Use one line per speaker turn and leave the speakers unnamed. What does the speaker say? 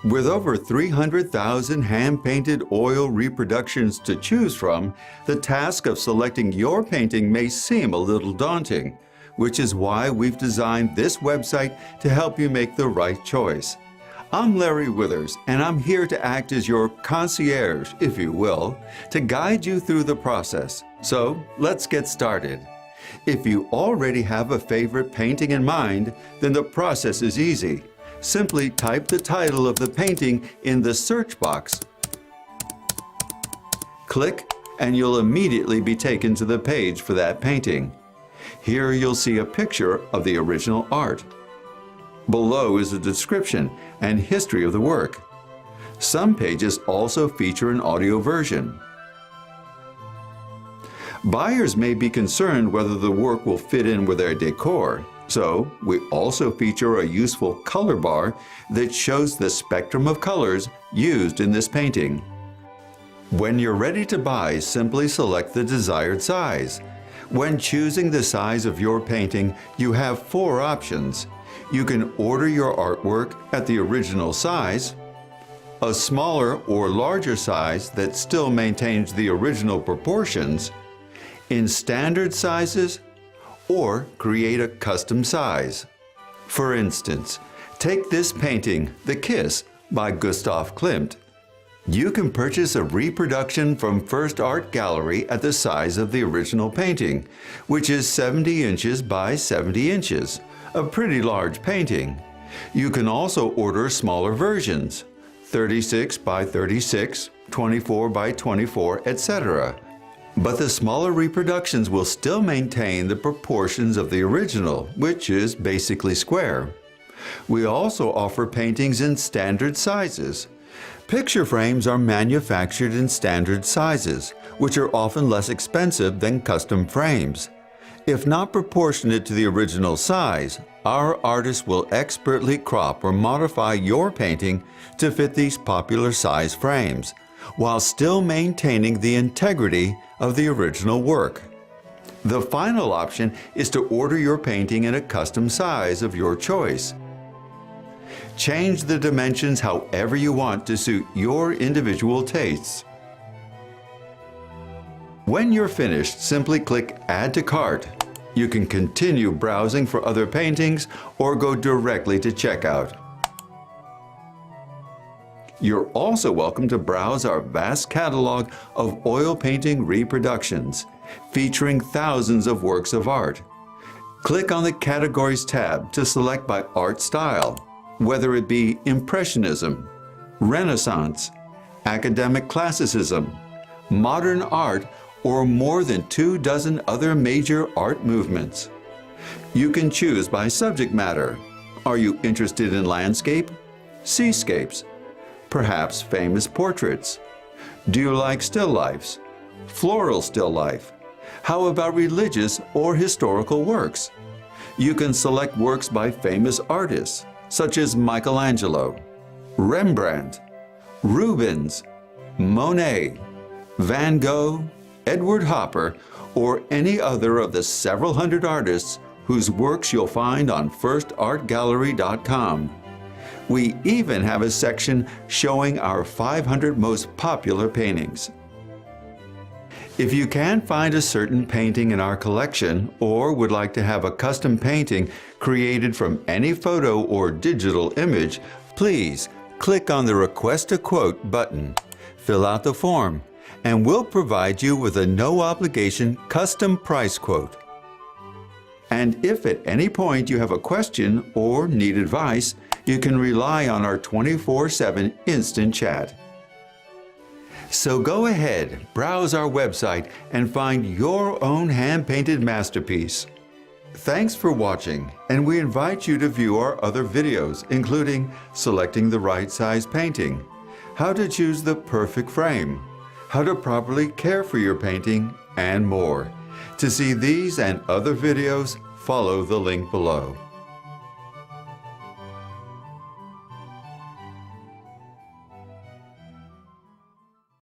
With over 300,000 hand-painted oil reproductions to choose from, the task of selecting your painting may seem a little daunting, which is why we've designed this website to help you make the right choice. I'm Larry Withers, and I'm here to act as your concierge, if you will, to guide you through the process. So let's get started. If you already have a favorite painting in mind, then the process is easy. Simply type the title of the painting in the search box. Click, and you'll immediately be taken to the page for that painting. Here you'll see a picture of the original art. Below is a description and history of the work. Some pages also feature an audio version. Buyers may be concerned whether the work will fit in with their decor. So, we also feature a useful color bar that shows the spectrum of colors used in this painting. When you're ready to buy, simply select the desired size. When choosing the size of your painting, you have 4 options. You can order your artwork at the original size, a smaller or larger size that still maintains the original proportions, in standard sizes, or create a custom size. For instance, take this painting, The Kiss, by Gustav Klimt. You can purchase a reproduction from First Art Gallery at the size of the original painting, which is 70 inches by 70 inches, a pretty large painting. You can also order smaller versions, 36 by 36, 24 by 24, etc. But the smaller reproductions will still maintain the proportions of the original, which is basically square. We also offer paintings in standard sizes. Picture frames are manufactured in standard sizes, which are often less expensive than custom frames. If not proportionate to the original size, our artists will expertly crop or modify your painting to fit these popular size frames, while still maintaining the integrity of the original work. The final option is to order your painting in a custom size of your choice. Change the dimensions however you want to suit your individual tastes. When you're finished, simply click Add to Cart. You can continue browsing for other paintings or go directly to checkout. You're also welcome to browse our vast catalog of oil painting reproductions, featuring thousands of works of art. Click on the Categories tab to select by art style, whether it be Impressionism, Renaissance, Academic Classicism, Modern Art, or more than 24 other major art movements. You can choose by subject matter. Are you interested in landscape, seascapes, perhaps famous portraits? Do you like still lifes? Floral still life? How about religious or historical works? You can select works by famous artists, such as Michelangelo, Rembrandt, Rubens, Monet, Van Gogh, Edward Hopper, or any other of the several hundred artists whose works you'll find on FirstArtGallery.com. We even have a section showing our 500 most popular paintings. If you can't find a certain painting in our collection or would like to have a custom painting created from any photo or digital image, please click on the Request a Quote button, fill out the form, and we'll provide you with a no-obligation custom price quote. And if at any point you have a question or need advice, you can rely on our 24/7 instant chat. So go ahead, browse our website and find your own hand-painted masterpiece. Thanks for watching, and we invite you to view our other videos, including selecting the right size painting, how to choose the perfect frame, how to properly care for your painting, and more. To see these and other videos, follow the link below.